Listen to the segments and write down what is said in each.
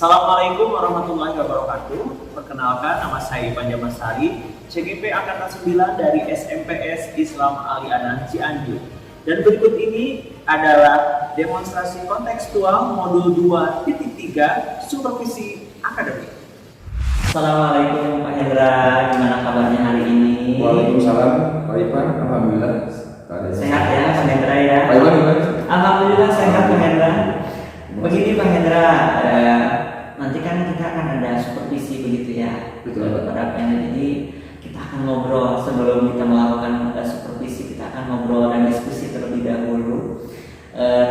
Assalamualaikum warahmatullahi wabarakatuh. Perkenalkan, nama saya Ipan Jamasari, CGP Angkatan 9 dari SMPS Islam Ali Anan Cianjur. Dan berikut ini adalah demonstrasi kontekstual modul 2.3 supervisi akademik. Assalamualaikum Pak Hendra, gimana kabarnya hari ini? Waalaikumsalam Pak Ipan, alhamdulillah. Sehat ya Pak Hendra ya? Pak Ipan gimana? Alhamdulillah sehat Pak Hendra. Begini Pak Hendra, nanti kan kita akan ada supervisi begitu ya. Betul. Pada Pak Hendra, jadi kita akan ngobrol sebelum kita melakukan supervisi, kita akan ngobrol dan diskusi terlebih dahulu.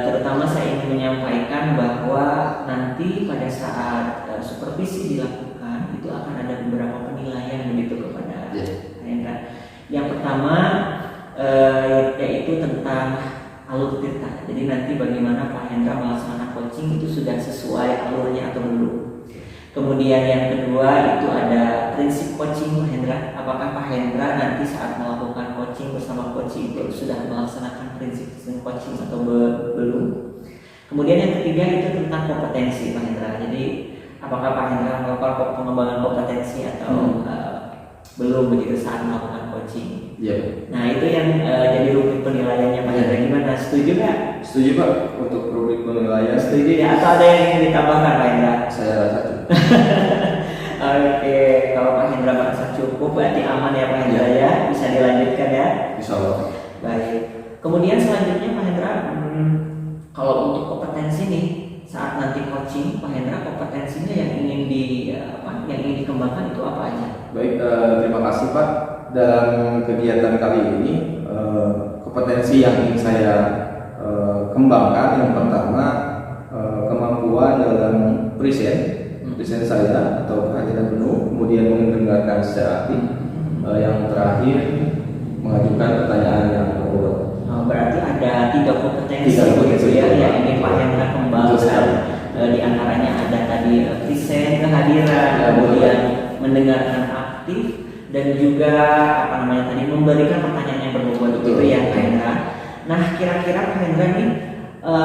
Terutama saya ingin menyampaikan bahwa nanti pada saat supervisi dilakukan itu akan ada beberapa penilaian begitu kepada Pak Hendra. Yang pertama yaitu tentang alur tirta. Jadi nanti bagaimana Pak Hendra melaksanakan coaching itu sudah sesuai alurnya atau belum. Kemudian yang kedua itu ada prinsip coaching Pak Hendra. Apakah Pak Hendra nanti saat melakukan coaching bersama coach itu sudah melaksanakan prinsip coaching atau belum? Kemudian yang ketiga itu tentang kompetensi Pak Hendra. Jadi apakah Pak Hendra melakukan pengembangan kompetensi atau belum begitu saat melakukan coaching? Iya. Nah itu yang jadi rubrik penilaiannya Pak Hendra. Gimana? Setuju nggak? Setuju Pak untuk rubrik penilaian. Setuju ya? Atau ada yang ingin ditambahkan Pak Hendra? Saya rasa cukup. Oke, kalau Pak Hendra merasa cukup berarti aman ya Pak Hendra ya? Bisa dilanjutkan ya? Insya Allah. Baik. Kemudian selanjutnya Pak Hendra, kalau untuk kompetensi nih saat nanti coaching Pak Hendra kompetensinya yang ingin yang ingin dikembangkan itu apa aja? Baik, terima kasih Pak. Dalam kegiatan kali ini kompetensi yang ingin saya kembangkan yang pertama kemampuan dalam present saya atau kehadiran penuh, kemudian mendengarkan secara aktif, yang terakhir mengajukan pertanyaan yang berbobot. Berarti ada tiga kompetensi begitu ya yang ingin Pak Hendra kembangkan. Di antaranya ada tadi present, kehadiran, kemudian mendengarkan aktif, dan juga tadi memberikan pertanyaan yang berbobot itu ya Pak Hendra. Nah kira-kira Pak Hendra nih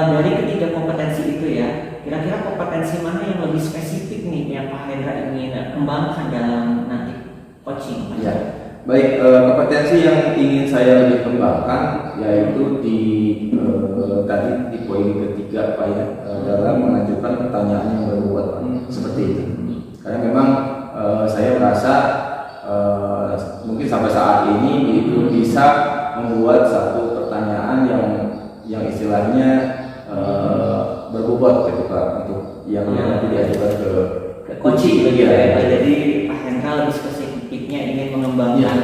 dari ketiga kompetensi itu ya, kira-kira kompetensi mana yang lebih spesifik nih yang Pak Hendra ingin kembangkan dalam nanti coaching? Ya, baik, kompetensi yang ingin saya lebih kembangkan yaitu tadi di poin ketiga Pak ya, dalam mengajukan pertanyaan yang berbobot seperti itu. Karena memang saya merasa mungkin sampai saat ini itu bisa membuat satu pertanyaan yang istilahnya berbobot gitu Pak, untuk yang nanti diajukan ke coaching begitu ya. Jadi Pak Hendra lebih spesifiknya ingin mengembangkan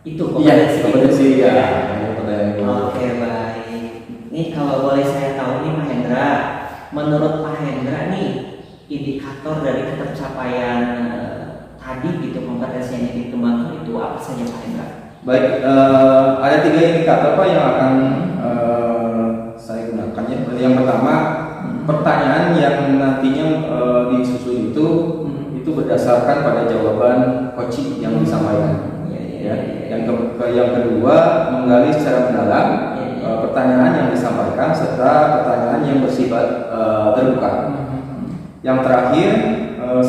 itu kompetensi ya. Oke baik. Ini kalau boleh saya tahu nih Pak Hendra, menurut Pak Hendra nih indikator dari ketercapaian tadi gitu kompetensi yang dikembangkan itu apa saja Pak Hendra? Baik, ada tiga indikator Pak yang akan saya gunakan ya. Yang pertama, pertanyaan yang nantinya disusun itu berdasarkan pada jawaban coaching yang disampaikan. Yang kedua, menggali secara mendalam pertanyaan yang disampaikan serta pertanyaan yang bersifat terbuka. Yang terakhir,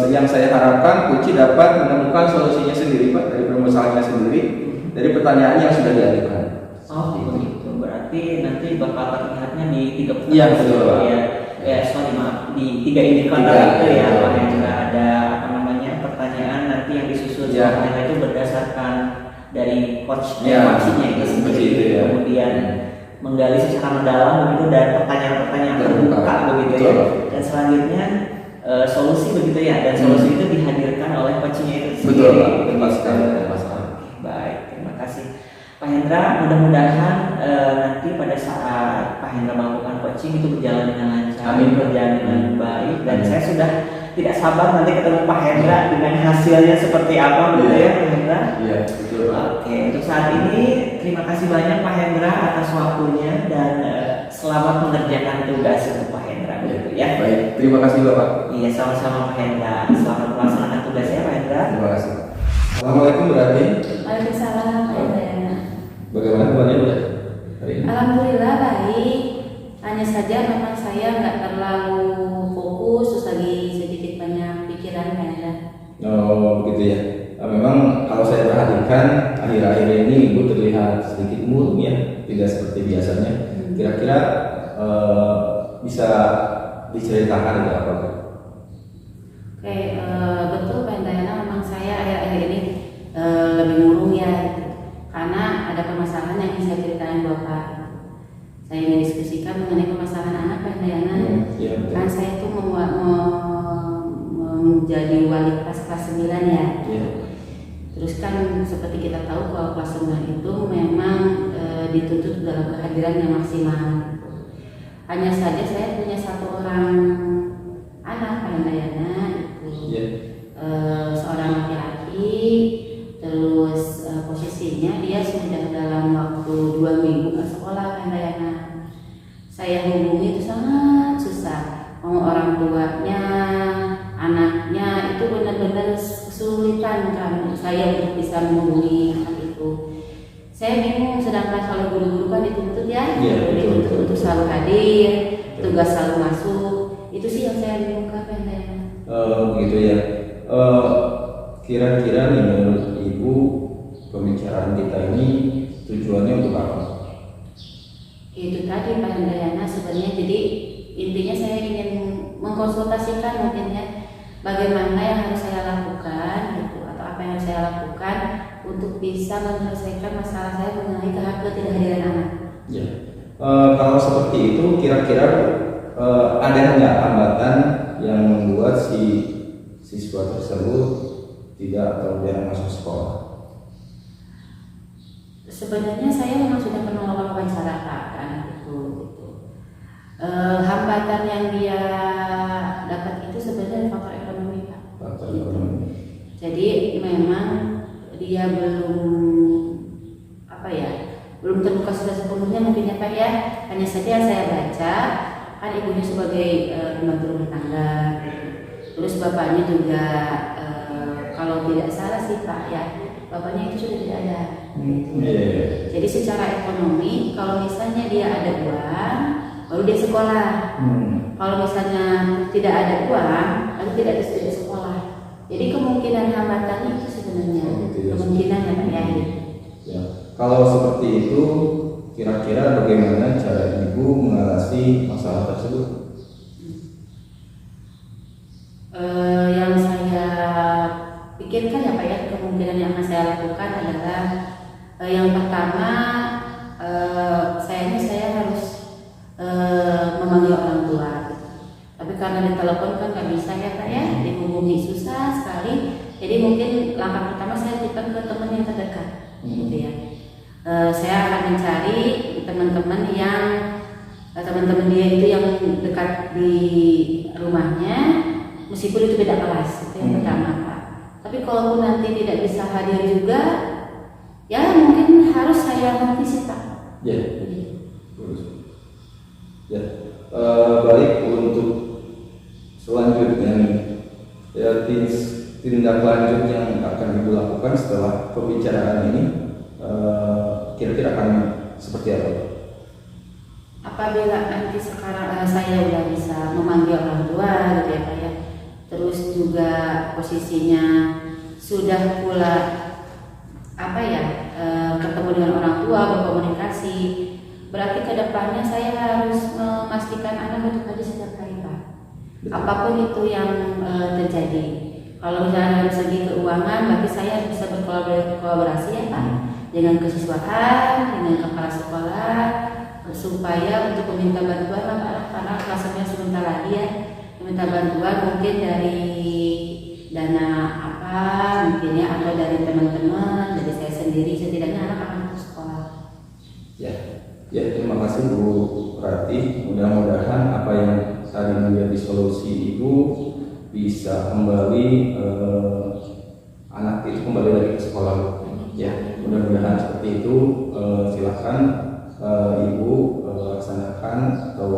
yang saya harapkan coach dapat menemukan solusinya sendiri Pak dari permasalahannya sendiri dari pertanyaan yang sudah diajukan. Oh begitu. Berarti nanti bakal terlihatnya di tiga betul di tiga indikator itu ya Pak Hendra. Ada pertanyaan nanti yang disusun Pak Hendra itu berdasarkan dari coachnya itu sendiri. Kemudian menggali secara mendalam begitu dan pertanyaan-pertanyaan terbuka begitu ya. Dan selanjutnya solusi begitu ya, dan solusi itu dihadirkan oleh coachnya itu sendiri. Betul sekali. Baik, terima kasih Pak Hendra. Mudah-mudahan nanti pada saat Pak Hendra melakukan coaching itu berjalan dengan lancar, berjalan dengan baik, dan saya sudah tidak sabar nanti ketemu Pak Hendra dengan hasilnya seperti apa begitu ya Pak Hendra. Iya, betul Pak. Oke, untuk saat ini terima kasih banyak Pak Hendra atas waktunya dan selamat mengerjakan tugas untuk Pak Hendra begitu ya. Baik, terima kasih Bapak. Iya, sama-sama Pak Hendra. Selamat melaksanakan tugasnya Pak Hendra. Terima kasih Pak. Assalamualaikum Bu Rati. Waalaikumsalam Pak Hendra. Bagaimana kabarnya Bu Rati hari ini? Alhamdulillah baik. Hanya saja memang saya nggak terlalu fokus terlihat sedikit murung ya, tidak seperti biasanya. Kira-kira bisa diceritakan ada apa? Oke, betul Pak Dayana, memang saya akhir-akhir ini lebih murung ya, karena ada permasalahan yang ingin saya ceritakan Bapak. Saya ingin diskusikan mengenai permasalahan anak Pak Dayana. Kan saya itu menjadi wali kelas 9 ya. Terus kan seperti kita tahu kalau kelas 9 itu memang dituntut dalam kehadiran yang maksimal. Hanya saja saya punya satu orang anak Pak Dayana itu seorang laki-laki, terus posisinya dia sudah dalam waktu 2 minggu ke sekolah Pak Dayana. Saya hubungi itu sangat susah, mau orang tuanya, anaknya itu benar-benar kesulitan kan saya untuk bisa menghubungi anak itu. Saya bingung, sedangkan kalau guru-guru kan dituntut ya, dituntut untuk selalu hadir, tugas selalu masuk. Itu sih yang saya bingungkan Pak Dayana. Begitu ya. Kira-kira nih menurut Ibu, pembicaraan kita ini tujuannya untuk apa? Itu tadi Pak Dayana, sebenarnya jadi intinya saya ingin mengkonsultasikan mungkin ya, bagaimana yang harus saya lakukan gitu, atau apa yang harus saya lakukan untuk bisa menyelesaikan masalah saya mengenai ketidakhadiran anak. Ya. Kalau seperti itu, kira-kira ada nggak hambatan yang membuat si siswa tersebut tidak atau jarang masuk sekolah? Sebenarnya saya memang sudah pernah melakukan wawancara kan itu. Hambatan yang dia dapat itu sebenarnya faktor ekonomi Pak. Faktor ekonomi. Jadi memang dia belum terbuka sudah sepenuhnya mungkin ya Pak ya. Hanya saja yang saya baca kan ibunya sebagai pembantu rumah tangga, terus bapaknya juga kalau tidak salah sih Pak ya, bapaknya itu sudah tidak ada. Jadi secara ekonomi kalau misalnya dia ada uang baru dia sekolah. Kalau misalnya tidak ada uang lalu tidak ada sekolah. Jadi kemungkinan hambatan itu sebenarnya kemungkinan yang terjadi. Ya. Kalau seperti itu, kira-kira bagaimana cara Ibu mengatasi masalah tersebut? Yang saya pikirkan ya Pak ya, kemungkinan yang akan saya lakukan adalah yang pertama saya harus memanggil orang tua. Tapi karena di telepon kan nggak bisa ya Pak ya, dihubungi susah sekali. Jadi mungkin langkah pertama saya berikan ke teman yang terdekat, gitu ya. Saya akan mencari teman-teman dia itu yang dekat di rumahnya, meskipun itu beda kelas, itu yang pertama Pak. Tapi kalaupun nanti tidak bisa hadir juga, ya mungkin harus saya nanti sih Pak. Ya. Ya. Balik untuk selanjutnya nih, ya tindak lanjut yang akan Ibu lakukan setelah pembicaraan ini, kira-kira akan seperti apa? Apabila nanti sekarang saya udah bisa memanggil orang tua gitu ya Pak ya, terus juga posisinya sudah pula ketemu dengan orang tua, berkomunikasi, berarti kedepannya saya harus memastikan anak untuk hadir setiap hari Pak. Apapun itu yang terjadi. Kalau misalnya dari segi keuangan, berarti saya bisa berkolaborasi ya Pak dengan kesiswaan, dengan kepala sekolah, supaya untuk meminta bantuan lah karena kelasnya sebentar lagi ya, meminta bantuan mungkin dari dana mungkin ya, atau dari teman-teman, dari saya sendiri, setidaknya anak akan ke sekolah. Ya, terima kasih Bu Rati. Mudah-mudahan apa yang tadi menjadi solusi Ibu bisa kembali anak itu kembali lagi ke sekolah. Ya, mudah-mudahan seperti itu. Silakan Ibu laksanakan atau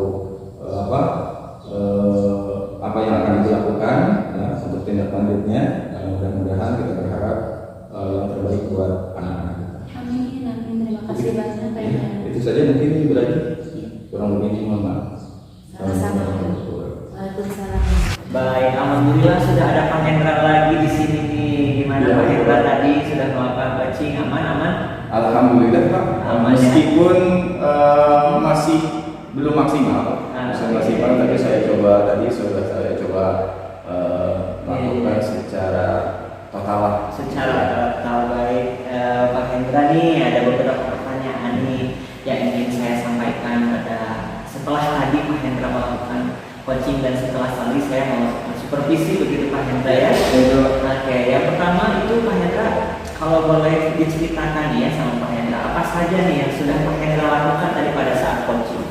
apa yang akan dilakukan ya, untuk tindak lanjutnya. Mudah-mudahan kita berharap yang terbaik buat anak-anak kita. Amin. Terima kasih banyak Pak. Itu saja mungkin berarti kurang lebih mohon maaf. Sama-sama. Waalaikumsalam. Baik, alhamdulillah sudah ada Pak Hendra lagi di sini nih. Gimana Pak Hendra tadi sudah melakukan coaching aman? Alhamdulillah. Alhamdulillah Pak. Aman, ya? Meskipun masih belum maksimal, masih maksimal, tapi saya coba tadi sudah saya coba lakukan secara total lah. Secara total. Baik, Pak Hendra nih ada beberapa pertanyaan nih yang ingin saya sampaikan pada setelah tadi Pak Hendra melakukan coaching dan setelah tadi saya melakukan supervisi begitu Pak Hendra ya. Oke, yang pertama itu Pak Hendra kalau boleh diceritakan ya sama Pak Hendra apa saja nih yang sudah Pak Hendra lakukan tadi pada saat coaching?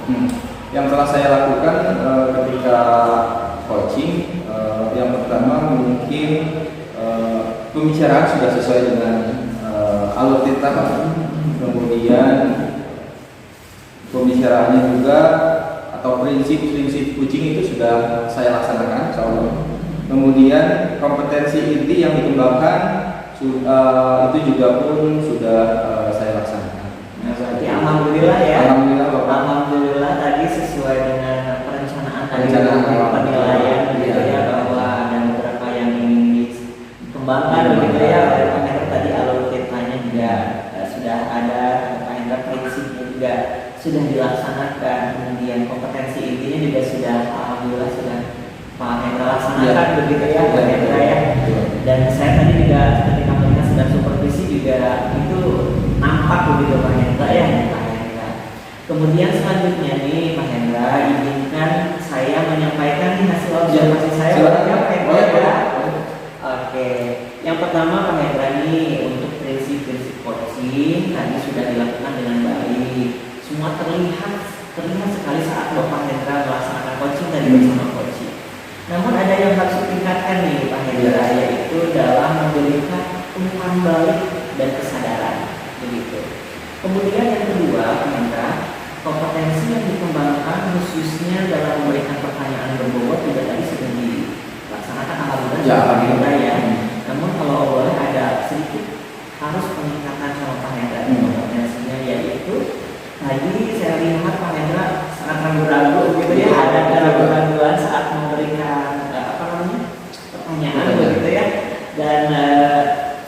Yang telah saya lakukan ketika coaching, yang pertama mungkin pembicaraan sudah sesuai dengan alur kita, kemudian pembicaraannya juga atau prinsip-prinsip coaching itu sudah saya laksanakan, insya Allah. Kemudian kompetensi inti yang dikembangkan itu juga pun sudah saya laksanakan. Nah, berarti alhamdulillah ya. Alhamdulillah Bapak. Alhamdulillah tadi sesuai dengan perencanaan tadi Perencanaan penilaian begitu ya, bahwa ada beberapa yang ingin dikembangkan begitu ya. Pak Hendra tadi alur kitanya juga sudah ada, Pak Hendra prinsipnya juga sudah dilaksanakan, kemudian kompetensi intinya juga sudah alhamdulillah sudah Pak Hendra laksanakan begitu ya Pak Hendra ya. Dan saya tadi juga ketika melihat sedang supervisi juga itu nampak begitu Pak Hendra ya Pak Hendra. Kemudian selanjutnya nih Pak Hendra izinkan saya menyampaikan nih hasil observasi saya ya Pak Hendra ya. Oke, yang pertama Pak Hendra nih untuk prinsip-prinsip coaching tadi sudah dilakukan dengan baik. Semua terlihat sekali saat Bapak Hendra melaksanakan coaching tadi bersama coaching. Namun ada yang harus ditingkatkan nih Pak Hendra, yaitu dalam memberikan umpan balik dan kesadaran begitu. Kemudian yang kedua Pak Hendra, kompetensi yang dikembangkan khususnya dalam memberikan pertanyaan berbobot juga tadi sudah dilaksanakan alhamdulillah Ya, Pak Hendra ya. Namun kalau boleh ada sedikit harus peningkatan sama Pak Hendra kompetensinya, yaitu tadi saya lihat Pak Hendra sangat ragu-ragu gitu ya, ada keraguan-keraguan saat memberikan pertanyaan begitu ya, dan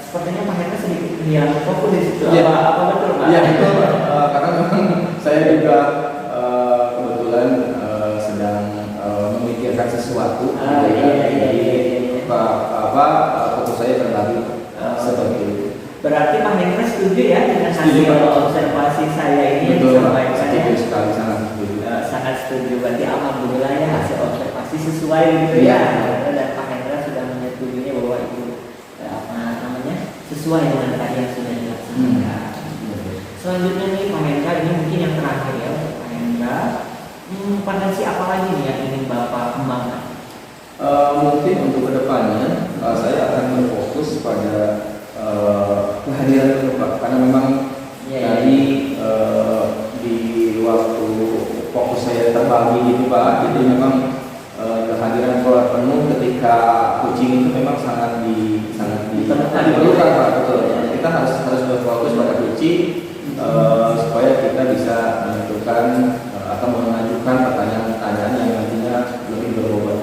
sepertinya Pak Hendra sedikit hilang fokus di situ. Apa betul Pak? Iya betul, karena memang saya juga kebetulan sedang memikirkan sesuatu, fokus saya terbagi seperti itu. Berarti Pak Hendra setuju ya dengan hasil observasi saya ini yang disampaikan ya? Setuju sekali, sangat setuju. Sangat setuju, berarti alhamdulillah ya hasil observasi sesuai gitu ya. Dan Pak Hendra sudah menyetujuinya bahwa itu sesuai dengan tadi yang sudah dilaksanakan. Selanjutnya nih Pak Hendra, ini mungkin yang terakhir ya Pak Hendra, potensi apa lagi nih yang ingin Bapak kembangkan? Mungkin untuk kedepannya saya akan berfokus pada kehadiran itu Pak, karena memang tadi di waktu fokus saya terbagi gitu Pak, jadi memang kehadiran pola penuh ketika coaching itu memang sangat diperlukan Pak, betul. Kita harus berfokus pada coaching supaya kita bisa menentukan atau mengajukan pertanyaan-pertanyaan yang nantinya lebih berbobot.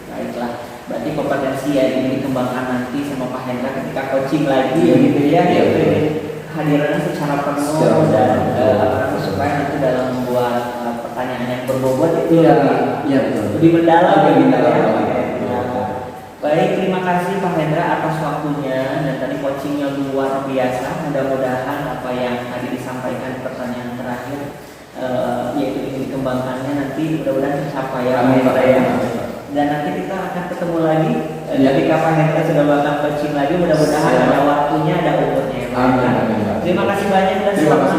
Baiklah, berarti kompetensi yang ini dikembangkan nanti sama Pak Hendra ketika coaching lagi gitu ya, yaitu kehadirannya secara penuh dan supaya nanti dalam membuat pertanyaan yang berbobot itu lebih mendalam gitu ya. Baik, terima kasih Pak Hendra atas waktunya, dan tadi coachingnya luar biasa. Mudah-mudahan apa yang tadi disampaikan pertanyaan terakhir yaitu ingin dikembangkannya nanti mudah-mudahan tercapai ya Pak Hendra ya. Dan nanti kita akan ketemu lagi ketika Pak Hendra sudah melakukan coaching lagi, mudah-mudahan ada waktunya, ada umurnya ya Pak Hendra. Terima kasih banyak dan selamat